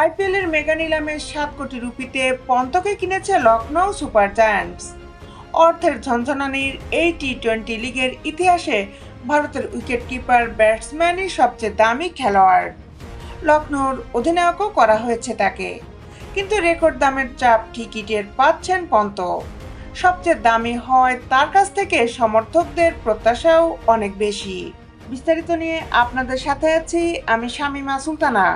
আইপিএলের মেগা নিলামে 7 কোটি রুপিতে পন্তকে কিনেছে লখনৌ সুপার জায়ান্টস। অর্থের ঝনঝনানির এই টি-20 লিগের ইতিহাসে ভারতের উইকেটকিপার ব্যাটসম্যানই সবচেয়ে দামি খেলোয়াড়। লখনৌর অধিনায়কও করা হয়েছে তাকে, কিন্তু রেকর্ড দামের চাপ ঠিকই টের পাচ্ছেন পন্ত। সবচেয়ে দামি হয় তার কাছ থেকে সমর্থকদের প্রত্যাশাও অনেক বেশি। বিস্তারিত নিয়ে আপনাদের সাথে আছি আমি শামিমা সুলতানা।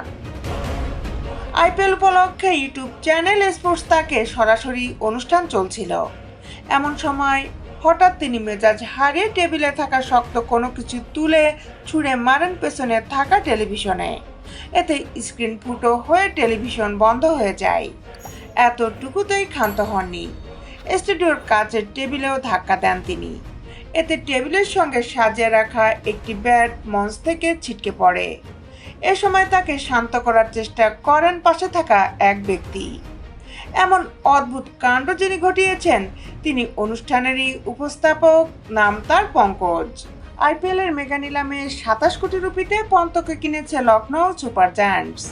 আইপিএল উপলক্ষে ইউটিউব চ্যানেল স্পোর্টস তাকে সরাসরি অনুষ্ঠান চলছিল। এমন সময় হঠাৎ তিনি মেজাজ হারিয়ে টেবিলে থাকা শক্ত কোনো কিছু তুলে ছুঁড়ে মারেন পেছনে থাকা টেলিভিশনে। এতে স্ক্রিন ফুটো হয়ে টেলিভিশন বন্ধ হয়ে যায়। এতটুকুতেই ক্ষান্ত হননি, স্টুডিওর কাচের টেবিলেও ধাক্কা দেন তিনি। এতে টেবিলের সঙ্গে সাজিয়ে রাখা একটি ব্যাট মঞ্চ থেকে ছিটকে পড়ে। এ সময় তাকে শান্ত করার চেষ্টা করেন পাশে থাকা এক ব্যক্তি। এমন অদ্ভুত কাণ্ড যিনি ঘটিয়েছেন তিনি অনুষ্ঠানেরই উপস্থাপক, নাম তার পঙ্কজ। আইপিএলের মেগা নিলামে 27 কোটি রুপিতে পন্তকে কিনেছে লখনৌ সুপার জায়ান্টস।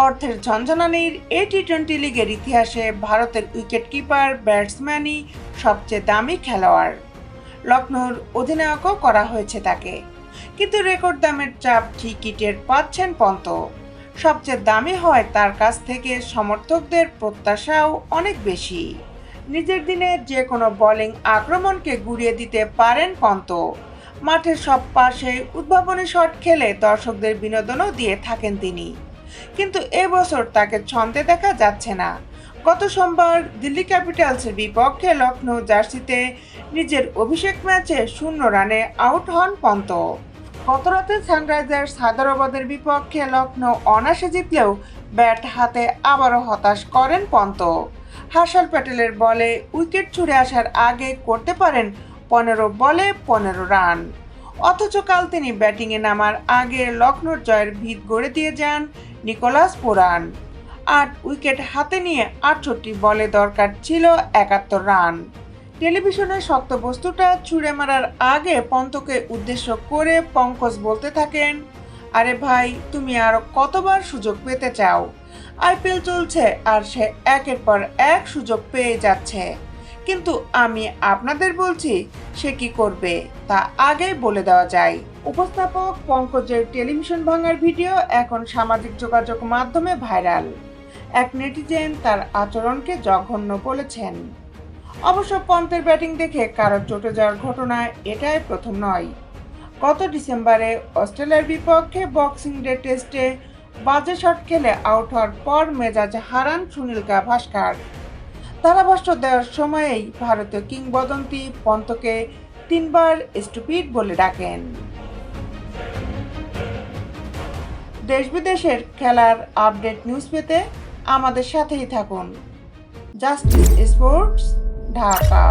অর্থের ঝনঝনানির এই টি-20 লিগের ইতিহাসে ভারতের উইকেটকিপার ব্যাটসম্যানই সবচেয়ে দামি খেলোয়াড়। লখনৌর অধিনায়কও করা হয়েছে তাকে, কিন্তু রেকর্ড দামের চাপ ঠিকই টের পাচ্ছেন পন্ত। সবচেয়ে দামি হয় তার কাছ থেকে সমর্থকদের প্রত্যাশাও অনেক বেশি। নিজের দিনে যে কোনো বোলিং আক্রমণকে গুড়িয়ে দিতে পারেন পন্ত। মাঠের সব পাশে উদ্ভাবনী শট খেলে দর্শকদের বিনোদনও দিয়ে থাকেন তিনি, কিন্তু এবছর তাকে ছন্দে দেখা যাচ্ছে না। গত সোমবার দিল্লি ক্যাপিটালসের বিপক্ষে লখনৌ জার্সিতে নিজের অভিষেক ম্যাচে 0 রানে আউট হন পন্ত। গতরাতে সানরাইজার্স হায়দরাবাদের বিপক্ষে লখনৌ অনায়াসে জিতলেও ব্যাট হাতে আবারও হতাশ করেন পন্ত। হার্ষাল প্যাটেলের বলে উইকেট ছুড়ে আসার আগে করতে পারেন 15 বলে 15 রান, অথচ কাল তিনি ব্যাটিংয়ে নামার আগে লখনৌর জয়ের ভিত গড়ে দিয়ে যান নিকোলাস পুরান। 8 উইকেট হাতে নিয়ে 68 বলে দরকার ছিল 71 রান। টেলিভিশনের শক্ত বস্তুটা ছুঁড়ে মারার আগে পন্তকে উদ্দেশ্য করে পঙ্কজ বলতে থাকেন, আরে ভাই, তুমি আরো কতবার সুযোগ পেতে চাও? আইপিএল চলছে আর সে একের পর এক সুযোগ পেয়ে যাচ্ছে, কিন্তু আমি আপনাদের বলছি সে কি করবে তা আগেই বলে দেওয়া যায়। উপস্থাপক পঙ্কজের টেলিভিশন ভাঙার ভিডিও এখন সামাজিক যোগাযোগ মাধ্যমে ভাইরাল। এক নেটিজেন তার আচরণকে জঘন্য বলেছেন। অবশ্য পন্তের ব্যাটিং দেখে কারো চটে যাওয়ার ঘটনা এটাই প্রথম নয়। গত ডিসেম্বরে অস্ট্রেলিয়ার বিপক্ষে বক্সিং ডে টেস্টে বাজে শট খেলে আউট হওয়ার পর মেজাজ হারান সুনীল গাভাস্কার। ধারাভাষ্য দেওয়ার সময়েই ভারতীয় কিংবদন্তি পন্তকে 3 বার স্টুপিড বলে ডাকেন। দেশ বিদেশের খেলার আপডেট নিউজ পেতে আমাদের সাথেই থাকুন। Justice sports, Dhaka.